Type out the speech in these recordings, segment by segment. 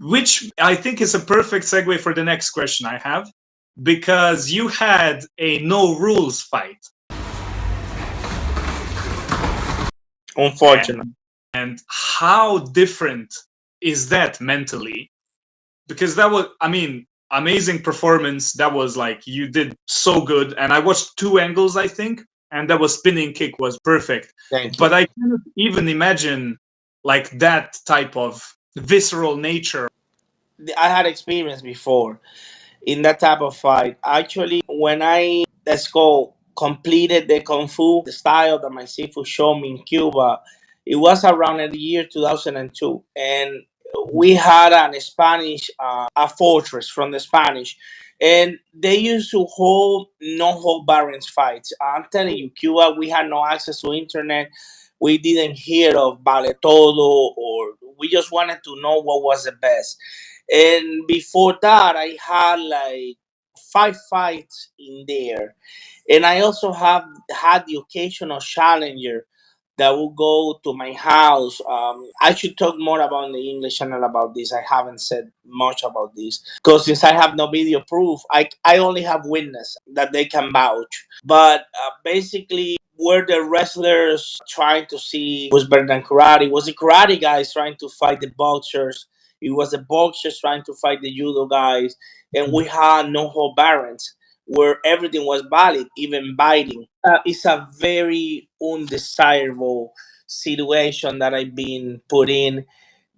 which I think is a perfect segue for the next question I have, because you had a no rules fight. Unfortunately. And how different is that mentally? Because that was, I mean, amazing performance. That was like, you did so good. And I watched two angles, I think, and that was spinning kick was perfect. Thank you. But I cannot even imagine like that type of visceral nature. I had experience before in that type of fight. Actually, when I, let's go, completed the Kung Fu, the style that my Sifu showed me in Cuba, it was around the year 2002. And we had a Spanish, a fortress from the Spanish. And they used to hold no hold barrens fights. I'm telling you, Cuba, we had no access to internet. We didn't hear of Vale Todo, or we just wanted to know what was the best. And before that, I had like 5 fights in there. And I also have had the occasional challenger that will go to my house. I should talk more about the English channel about this. I haven't said much about this because since I have no video proof, I only have witness that they can vouch. But basically, were the wrestlers trying to see who's better than karate? Was the karate guys trying to fight the boxers? It was the boxers trying to fight the judo guys, and we had no hold barons where everything was valid, even biting. It's a very undesirable situation that I've been put in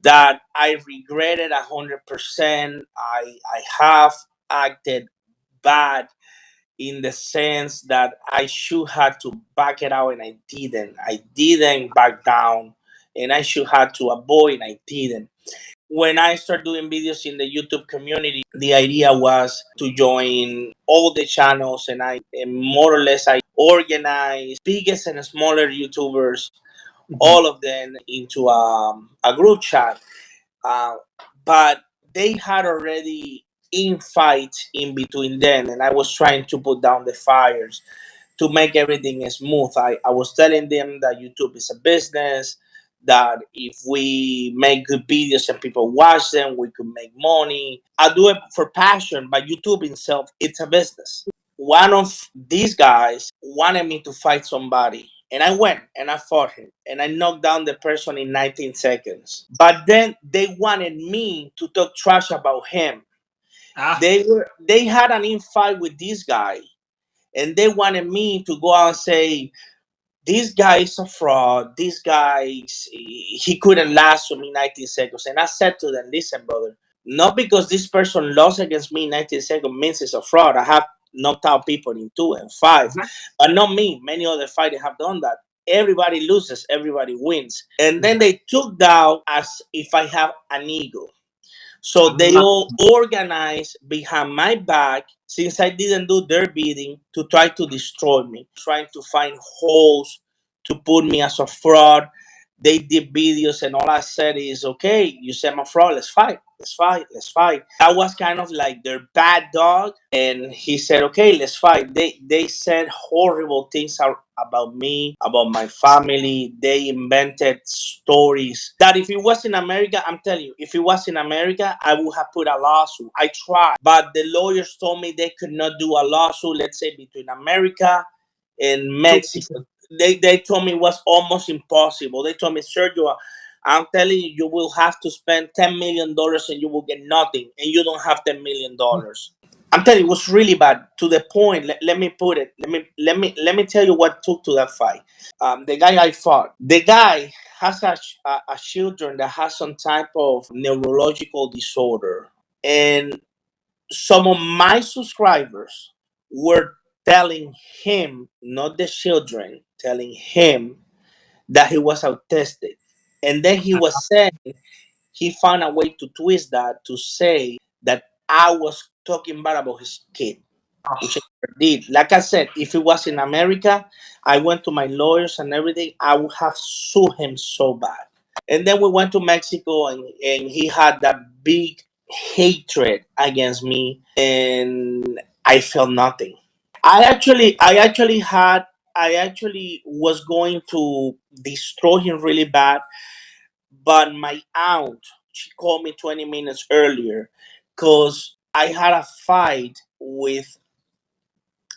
that I regretted 100%. I have acted bad in the sense that I should have to back it out and I didn't. I didn't back down and I should have to avoid and I didn't. When I started doing videos in the YouTube community, the idea was to join all the channels and more or less I organized biggest and smaller YouTubers, all of them into a group chat. Uh, but they had already in fights in between them, and I was trying to put down the fires to make everything smooth. I was telling them that YouTube is a business, that if we make good videos and people watch them, we could make money. I do it for passion, but YouTube itself, it's a business. One of these guys wanted me to fight somebody. And I went and I fought him and I knocked down the person in 19 seconds. But then they wanted me to talk trash about him. Ah, They had an infight with this guy and they wanted me to go out and say this guy is a fraud. This guy, he couldn't last to me 19 seconds. And I said to them, listen, brother, not because this person lost against me in 19 seconds means he's a fraud. I have knocked out people in 2 and 5, but not me. Many other fighters have done that. Everybody loses, everybody wins. And then they took down as if I have an ego. So they all organized behind my back since I didn't do their bidding to try to destroy me, trying to find holes to put me as a fraud. They did videos and all I said is, okay, you said I'm a fraud, let's fight. Let's fight, let's fight. That was kind of like their bad dog. And he said, okay, let's fight. They said horrible things about me, about my family. They invented stories that if it was in America, I'm telling you, if it was in America, I would have put a lawsuit. I tried, but the lawyers told me they could not do a lawsuit, let's say between America and Mexico. They told me it was almost impossible. They told me, Sergio, I'm telling you, you will have to spend $10 million and you will get nothing, and you don't have $10 million. I'm telling you, it was really bad to the point. Let me put it. Let me tell you what took to that fight. The guy I fought, the guy has a children that has some type of neurological disorder, and some of my subscribers were telling him, not the children, telling him that he was autistic, and then he was saying he found a way to twist that to say that I was talking bad about his kid, which I never did. Like I said, if it was in America, I went to my lawyers and everything, I would have sued him so bad. And then we went to Mexico and he had that big hatred against me and I felt nothing. I actually was going to destroy him really bad, but my aunt she called me 20 minutes earlier because I had a fight with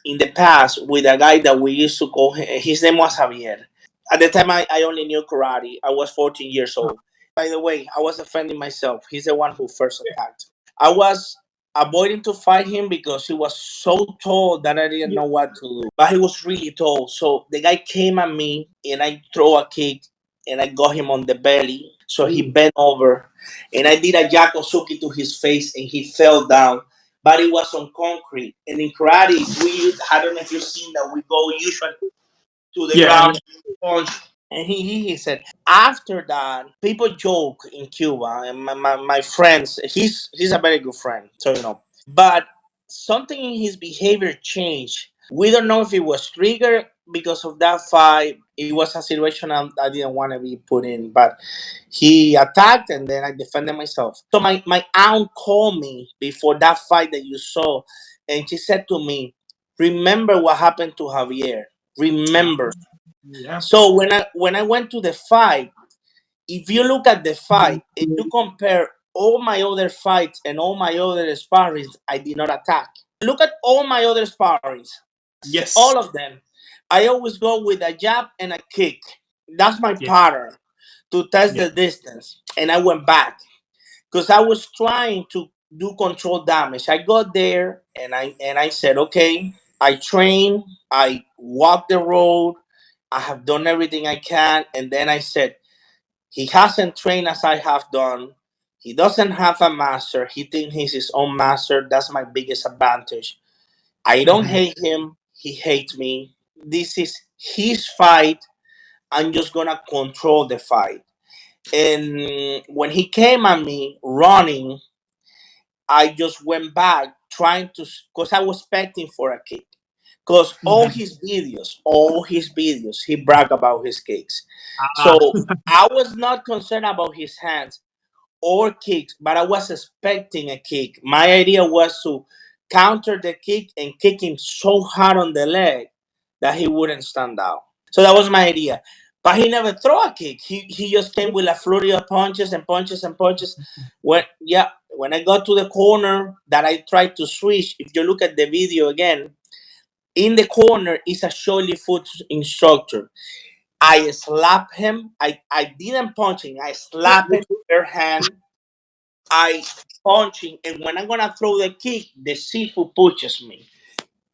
in the past with a guy that we used to call him. His name was Javier. At the time, I only knew karate. I was 14 years old. By the way, I was defending myself. He's the one who first attacked. I was avoiding to fight him because he was so tall that I didn't know what to do. But he was really tall. So the guy came at me and I throw a kick and I got him on the belly. So he bent over and I did a yakosuki to his face and he fell down. But it was on concrete. And in karate, I don't know if you've seen that, we go usually to the Yeah, ground, punch. And he said, after that, people joke in Cuba, and my friends, he's a very good friend, so you know. But something in his behavior changed. We don't know if it was triggered because of that fight. It was a situation I didn't want to be put in, but he attacked and then I defended myself. So my aunt called me before that fight that you saw, and she said to me, "Remember what happened to Javier. Remember." yeah. So when I went to the fight, if you look at the fight, if you compare all my other fights and all my other sparrings, I did not attack. Look at all my other sparrings, Yes. all of them. I always go with a jab and a kick. That's my Yeah. pattern to test Yeah. the distance. And I went back because I was trying to do control damage. I got there and I said, okay, I train, I walk the road, I have done everything I can, and then I said, he hasn't trained as I have done. He doesn't have a master. He thinks he's his own master. That's my biggest advantage. I don't Mhm. hate him. He hates me. This is his fight. I'm just gonna control the fight. And when he came at me running, I just went back trying to, because I was expecting for a kick. Because all his videos, he brag about his kicks. Ah, So I was not concerned about his hands or kicks, but I was expecting a kick. My idea was to counter the kick and kick him so hard on the leg that he wouldn't stand out. So that was my idea. But he never threw a kick. He just came with a flurry of punches and punches and punches. When I got to the corner that I tried to switch, if you look at the video again, in the corner is a showy foot instructor. I slapped him. I didn't punch him. I slapped him with her hand. I punch him, and when I'm gonna throw the kick, the seafood pushes me.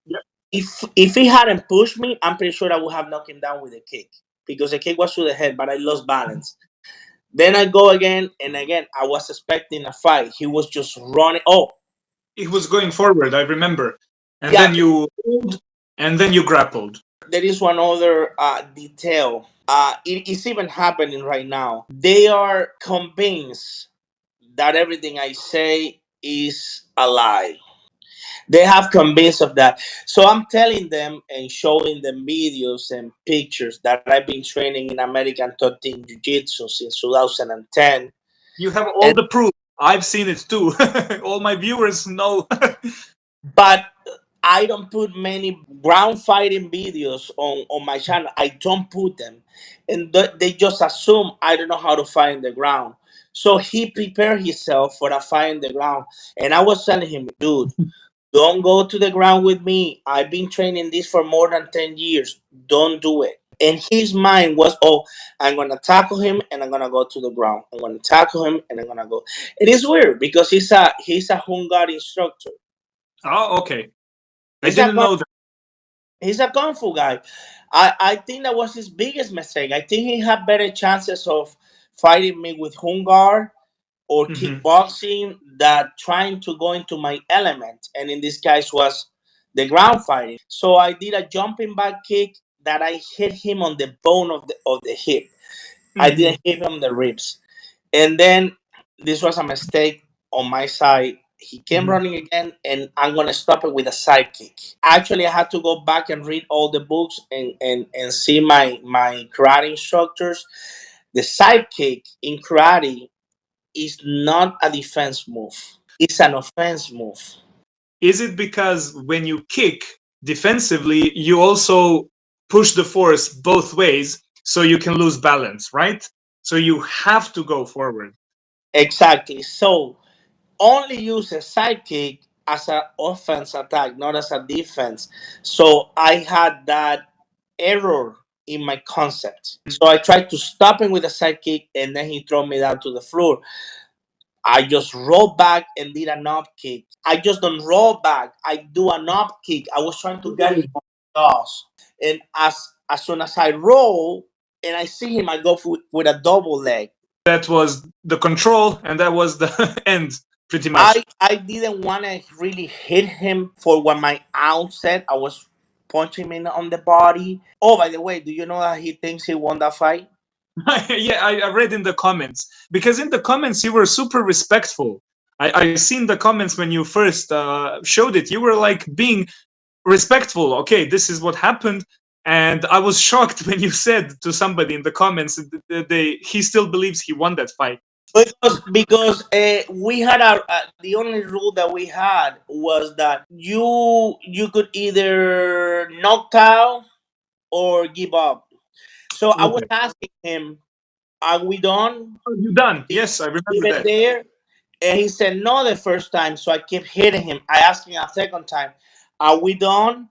yeah. If he hadn't pushed me, I'm pretty sure I would have knocked him down with a kick because the kick was to the head, but I lost balance. Then I go again and again. I was expecting a fight. He was just running. Oh, He was going forward, I remember. And yeah. then you pulled, and then you grappled. There is one other detail. It is even happening right now. They are convinced that everything I say is a lie. They have convinced of that. So I'm telling them and showing them videos and pictures that I've been training in American Top Team Jiu Jitsu since 2010. You have all And the proof. I've seen it too. All my viewers know. but I don't put many ground fighting videos on my channel. I don't put them. And they just assume I don't know how to fight in the ground. So he prepared himself for a fight in the ground. And I was telling him, dude, don't go to the ground with me. I've been training this for more than 10 years. Don't do it. And his mind was, oh, I'm going to tackle him and I'm going to go to the ground. I'm going to tackle him and I'm going to go. It is weird because he's a Hungarian instructor. Oh, okay. I He's a didn't kung, know that. he's a kung fu guy. I think that was his biggest mistake. I think he had better chances of fighting me with Hungar or Mhm. kickboxing that trying to go into my element. And in this case was the ground fighting. So I did a jumping back kick that I hit him on the bone of the hip. I Mhm. didn't hit him on the ribs. And then this was a mistake on my side. He came Mhm. running again, and I'm gonna stop it with a side kick. Actually, I had to go back and read all the books and see my karate instructors. The side kick in karate is not a defense move. It's an offense move. Is it because when you kick defensively, you also push the force both ways so you can lose balance, right? So you have to go forward. Exactly. So only use a sidekick as an offense attack, not as a defense. So I had that error in my concept. So I tried to stop him with a sidekick, and then he threw me down to the floor. I just roll back and did an up kick. I just don't roll back. I do an up kick. I was trying to get him on the jaws. And as soon as I roll and I see him, I go with a double leg. That was the control, and that was the end, pretty much. I didn't want to really hit him for what my aunt said. I was punching him on the body. Oh, by the way, do you know that he thinks he won that fight? Yeah, I read in the comments, because in the comments you were super respectful. I seen the comments when you first showed it. You were like being respectful. Okay, this is what happened, and I was shocked when you said to somebody in the comments that he still believes he won that fight. Because we had the only rule that we had was that you could either knock out or give up. So I was Okay. asking him, "Are we done?" Oh, you done? Is Yes, I remember even that. there? And he said no the first time. So I kept hitting him. I asked him a second time, "Are we done?"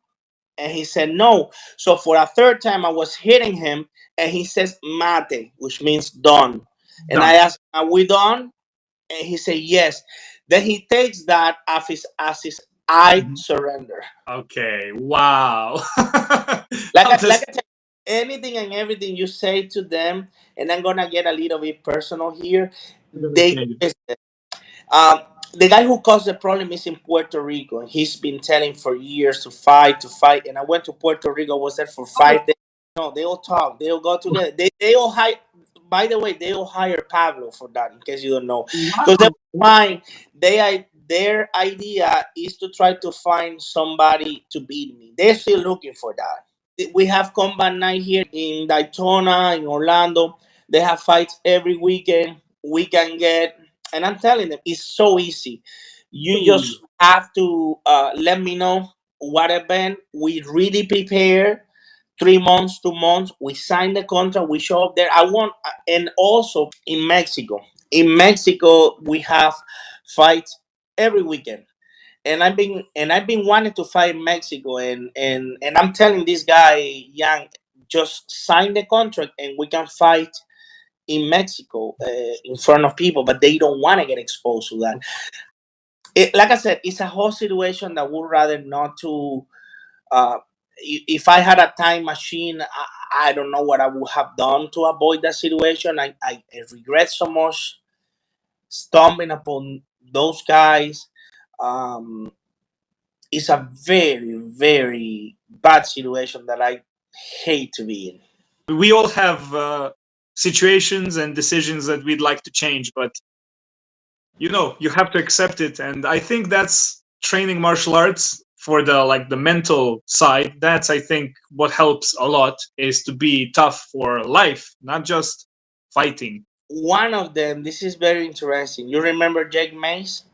And he said no. So for a third time, I was hitting him, and he says "mate," which means done. And I Done. asked, "Are we done?" And he said yes. Then he takes that as his "I Mhm. surrender." Okay. Wow. Like How like does? I said, anything and everything you say to them, and I'm gonna get a little bit personal here. They um, the guy who caused the problem is in Puerto Rico. He's been telling for years to fight. And I went to Puerto Rico. Was there for Oh, 5 days. No, they all talk. They all go together. They all hire. By the way, they all hire Pablo for that. In case you don't know, because they wow. find their idea is to try to find somebody to beat me. They're still looking for that. We have combat night here in Daytona, in Orlando. They have fights every weekend. We can get, and I'm telling them, it's so easy. You just have to let me know what event. We really prepare 3 months, 2 months. We sign the contract. We show up there. I want, and also in Mexico. In Mexico, we have fights every weekend. And I've been wanting to fight in Mexico, and I'm telling this guy, Young, just sign the contract and we can fight in Mexico in front of people, but they don't want to get exposed to that. Like I said, it's a whole situation that would rather not to. Uh, if I had a time machine, I don't know what I would have done to avoid that situation. I regret so much stumbling upon those guys. Um, it's a very, very bad situation that I hate to be in. We all have situations and decisions that we'd like to change, but you have to accept it. And I think that's training martial arts for the like the mental side. That's, I think, what helps a lot is to be tough for life, not just fighting. One of them, this is very interesting. You remember Jake Mace?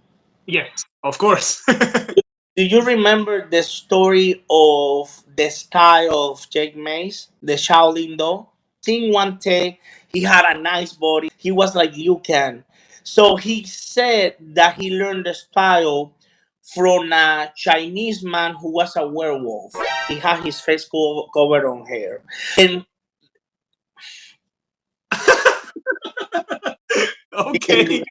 Yes, of course. Do you remember the story of the style of Jake Mace, the Shaolin Do? Seen one day, he had a nice body. He was like you can. So he said that he learned the style from a Chinese man who was a werewolf. He had his face covered on hair. And Okay.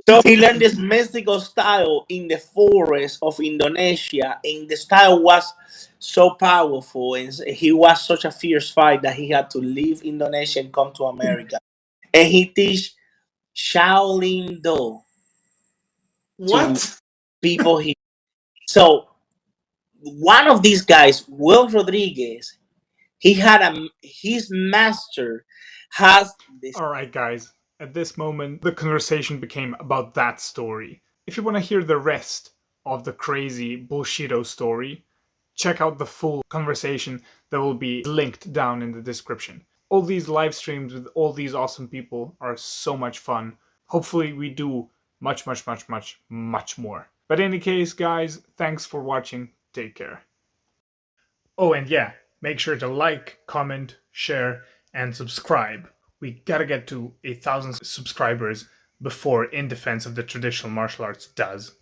so he learned this mystical style in the forest of Indonesia, and the style was so powerful, and he was such a fierce fight that he had to leave Indonesia and come to America. And he teach Shaolin Do to What? people here. So one of these guys, Will Rodriguez, he had his master has this. Alright, guys, at this moment, the conversation became about that story. If you want to hear the rest of the crazy bullshito story, check out the full conversation that will be linked down in the description. All these live streams with all these awesome people are so much fun. Hopefully, we do much, much, much, much, much more. But in any case, guys, thanks for watching. Take care. Oh, and yeah, make sure to like, comment, share, and subscribe. We gotta get to 1,000 subscribers before In Defense of the Traditional Martial Arts does.